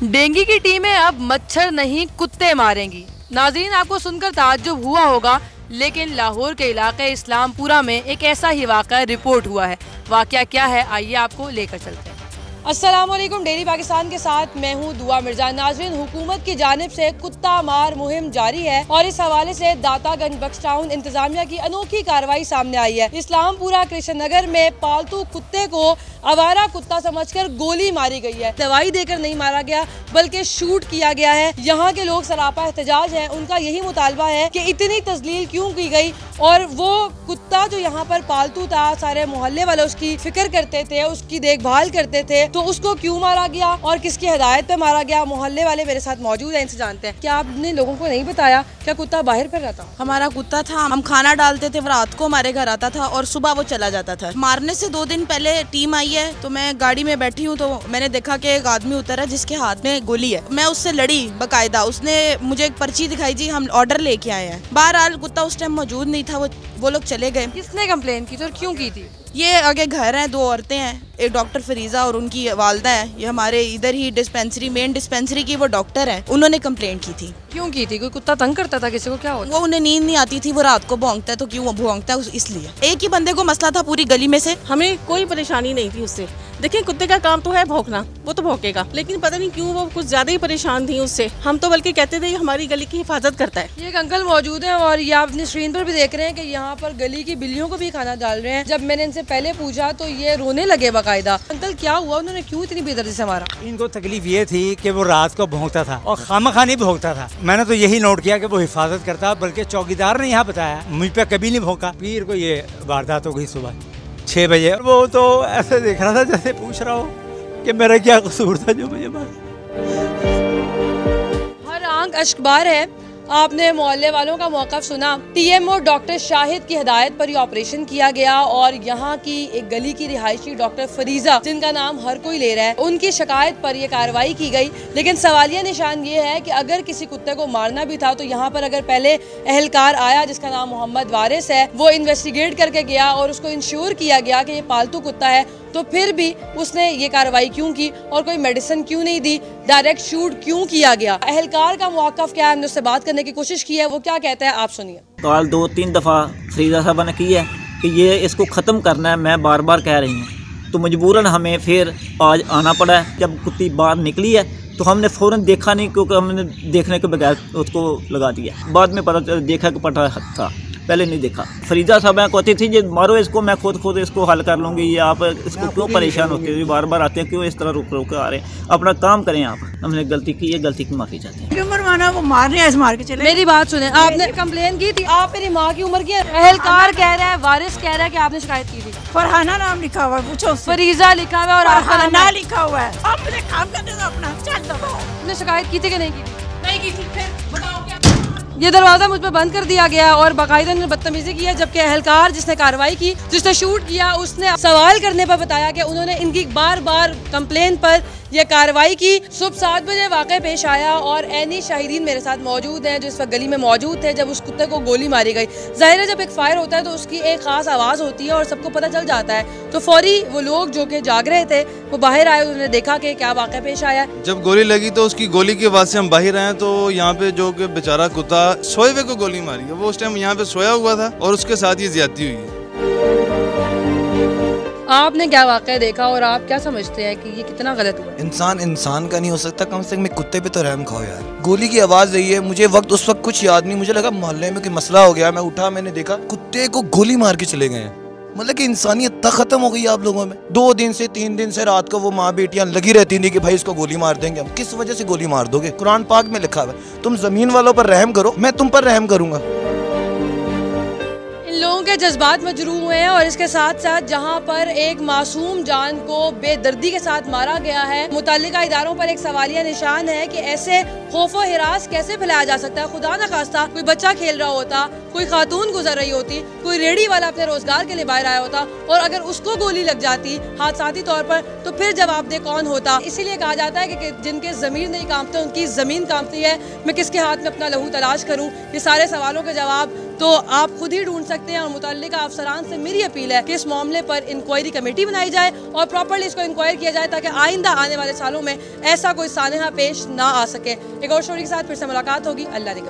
Dengue की टीमें अब मच्छर नहीं कुत्ते मारेंगी। नाज़रीन, आपको सुनकर ताज्जुब हुआ होगा, लेकिन लाहौर के इलाके इस्लामपुरा में एक ऐसा ही वाक़या रिपोर्ट हुआ है। वाक़या क्या है, आइए आपको लेकर चलते हैं। अस्सलामुअलैकुम, डेली पाकिस्तान के साथ मैं हूँ दुआ मिर्जा। नाज़रीन, हुकूमत की जानिब से कुत्ता मार मुहिम जारी है और इस हवाले से दातागंज बख्श टाउन इंतजामिया की अनोखी कार्रवाई सामने आई है। इस्लामपुरा कृष्ण नगर में पालतू कुत्ते को आवारा कुत्ता समझकर गोली मारी गई है। दवाई देकर नहीं मारा गया बल्कि शूट किया गया है। यहाँ के लोग सरापा एहतजाज है, उनका यही मुतालबा है कि इतनी तजलील क्यों की गई और वो कुत्ता जो यहाँ पर पालतू था, सारे मोहल्ले वाले उसकी फिक्र करते थे, उसकी देखभाल करते थे, तो उसको क्यों मारा गया और किसकी हिदायत पे मारा गया। मोहल्ले वाले मेरे साथ मौजूद हैं, इनसे जानते हैं। क्या आपने लोगों को नहीं बताया क्या कुत्ता बाहर पर रहता? हमारा कुत्ता था, हम खाना डालते थे, रात को हमारे घर आता था और सुबह वो चला जाता था। मारने से 2 दिन पहले टीम आई है, तो मैं गाड़ी में बैठी हूँ तो मैंने देखा कि एक आदमी उतरा जिसके हाथ में गोली है। मैं उससे लड़ी बकायदा, उसने मुझे एक पर्ची दिखाई, जी हम ऑर्डर लेके आए हैं। बहरहाल कुत्ता उस टाइम मौजूद नहीं था, वो लोग चले गए। किसने कंप्लेन की थी और क्यों की थी? ये आगे घर हैं, 2 औरतें हैं, एक डॉक्टर फरीजा और उनकी वालदा है। ये हमारे इधर ही डिस्पेंसरी, मेन डिस्पेंसरी की वो डॉक्टर है, उन्होंने कंप्लेंट की थी। क्यों की थी? कोई कुत्ता तंग करता था किसी को? क्या होता? वो उन्हें नींद नहीं आती थी, वो रात को भौंकता है, तो क्यों वो भौंकता है इसलिए। एक ही बंदे को मसला था पूरी गली में से। हमें कोई परेशानी नहीं थी उससे। देखिए, कुत्ते का काम तो है भौंकना, वो तो भौंकेगा, लेकिन पता नहीं क्यों वो कुछ ज्यादा ही परेशान थी उससे। हम तो बल्कि कहते थे हमारी गली की हिफाजत करता है। ये एक अंकल मौजूद है और ये आप अपनी स्क्रीन पर भी देख रहे हैं कि यहाँ पर गली की बिल्लियों को भी खाना डाल रहे हैं। जब मैंने इनसे पहले पूछा तो ये रोने लगे बाकायदा। अंकल क्या हुआ, उन्होंने क्यों इतनी बेदर्दी से मारा? इनको तकलीफ ये थी कि वो रात को भौंकता था और खामखा नहीं भौंकता था। मैंने तो यही नोट किया कि वो हिफाजत करता, बल्कि चौकीदार ने यहाँ बताया, मुझ पे कभी नहीं भौंका। पीर को ये वारदात हो गई सुबह 6 बजे। वो तो ऐसे देख रहा था जैसे पूछ रहा हो कि मेरा क्या कसूर था जो मुझे मारा। हर आंख अश्कबार है। आपने मोहल्ले वालों का मौक़िफ़ सुना। TMO डॉक्टर शाहिद की हिदायत पर यह ऑपरेशन किया गया और यहाँ की एक गली की रिहायशी डॉक्टर फरीजा, जिनका नाम हर कोई ले रहा है, उनकी शिकायत पर यह कार्रवाई की गई। लेकिन सवालिया निशान ये है कि अगर किसी कुत्ते को मारना भी था तो यहाँ पर अगर पहले एहलकार आया जिसका नाम मोहम्मद वारिस है, वो इन्वेस्टिगेट करके गया और उसको इंश्योर किया गया कि ये पालतू कुत्ता है, तो फिर भी उसने ये कार्रवाई क्यों की और कोई मेडिसिन क्यों नहीं दी, डायरेक्ट शूट क्यों किया गया? एहलकार का मौक़िफ़ क्या है, हमने उससे बात करने की कोशिश की है, वो क्या कहता है आप सुनिए। कॉल 2-3 दफ़ा फरीदा साहब ने की है कि ये इसको ख़त्म करना है, मैं बार बार कह रही हूँ, तो मजबूरन हमें फिर आज आना पड़ा है। जब कुत्ती बाहर निकली है तो हमने फ़ौरन देखा नहीं, क्योंकि हमने देखने के बगैर उसको लगा दिया। बाद में पता चला, देखा कि पटा था, पहले नहीं देखा। फरीदा साहब कहती थी, जो मारो इसको, मैं खुद इसको हल कर लूँगी, ये आप इसको क्यों परेशान होते हो, बार बार आते हैं, क्यों इस तरह रुक आ रहे हैं, अपना काम करें आप। हमने गलती की है, गलती की माफ़ी चाहते हैं। उम्र माना वो मारने ऐसे मार के चले। मेरी बात सुने, आपने कंप्लेन की थी, आप मेरी माँ की उम्र की। एहलकार कह रहा है, वारिस कह रहा है कि आपने शिकायत की थी। फरहाना नाम लिखा हुआ है, पूछो। फरीजा लिखा हुआ है और आपका नाम लिखा हुआ है। आप मुझे काम करने दो अपना, चल दो। आपने शिकायत की थी कि नहीं की थी? नहीं की थी। फिर बताओ क्या? ये दरवाज़ा मुझ पर बंद कर दिया गया और बाकायदा ने बदतमीजी की है, जबकि एहलकार जिसने कार्रवाई की, जिसने शूट किया, उसने सवाल करने पर बताया कि उन्होंने इनकी बार बार कंप्लेन पर यह कार्रवाई की। सुबह 7 बजे वाक़या पेश आया और ऐनी शाहिदीन मेरे साथ मौजूद हैं जो इस वक्त गली में मौजूद थे जब उस कुत्ते को गोली मारी गई। ज़ाहिर है, जब एक फायर होता है तो उसकी एक ख़ास आवाज़ होती है और सबको पता चल जाता है, तो फौरी वो लोग जो कि जाग रहे थे वो बाहर आए, उन्होंने देखा कि क्या वाक़या पेश आया। जब गोली लगी तो उसकी गोली की आवाज़ से हम बाहर आए तो यहाँ पे जो कि बेचारा कुत्ता सोए हुए को गोली मारी है, वो उस टाइम यहाँ पे सोया हुआ था और उसके साथ ये ज्यादती हुई है। आपने क्या वाक़या देखा और आप क्या समझते हैं कि ये कितना गलत हुआ? इंसान का नहीं हो सकता, कम से कम एक कुत्ते पे तो रहम खाओ यार। गोली की आवाज़ रही है, मुझे उस वक्त कुछ याद नहीं, मुझे लगा मोहल्ले में कोई मसला हो गया, मैं उठा, मैंने देखा कुत्ते को गोली मार के चले गए हैं। मतलब कि इंसानियत तक खत्म हो गई आप लोगों में। 2 दिन से 3 दिन से रात को वो माँ बेटियां लगी रहती थी कि भाई इसको गोली मार देंगे हम। किस वजह से गोली मार दोगे? कुरान पाक में लिखा हुआ है, तुम जमीन वालों पर रहम करो, मैं तुम पर रहम करूंगा। लोगों के जज्बात मजरूह हुए हैं और इसके साथ साथ जहां पर एक मासूम जान को बेदर्दी के साथ मारा गया है, मुतल्लिका इदारों पर एक सवालिया निशान है कि ऐसे खौफ व हिरास कैसे फैलाया जा सकता है। खुदा न खास्ता कोई बच्चा खेल रहा होता, कोई खातून गुजर रही होती, कोई रेडी वाला अपने रोजगार के लिए बाहर आया होता और अगर उसको गोली लग जाती हादसाती तौर पर, तो फिर जवाबदेह कौन होता? इसीलिए कहा जाता है कि जिनके ज़मीर नहीं कांपते उनकी ज़मीन कांपती है। मैं किसके हाथ में अपना लहू तलाश करूँ? ये सारे सवालों के जवाब तो आप खुद ही ढूंढ सकते हैं। और मुतल्लिका अफसरान से मेरी अपील है कि इस मामले पर इंक्वायरी कमेटी बनाई जाए और प्रॉपर्ली इसको इंक्वायर किया जाए ताकि आइंदा आने वाले सालों में ऐसा कोई सानहा पेश ना आ सके। एक और स्टोरी के साथ फिर से मुलाकात होगी। अल्लाह ने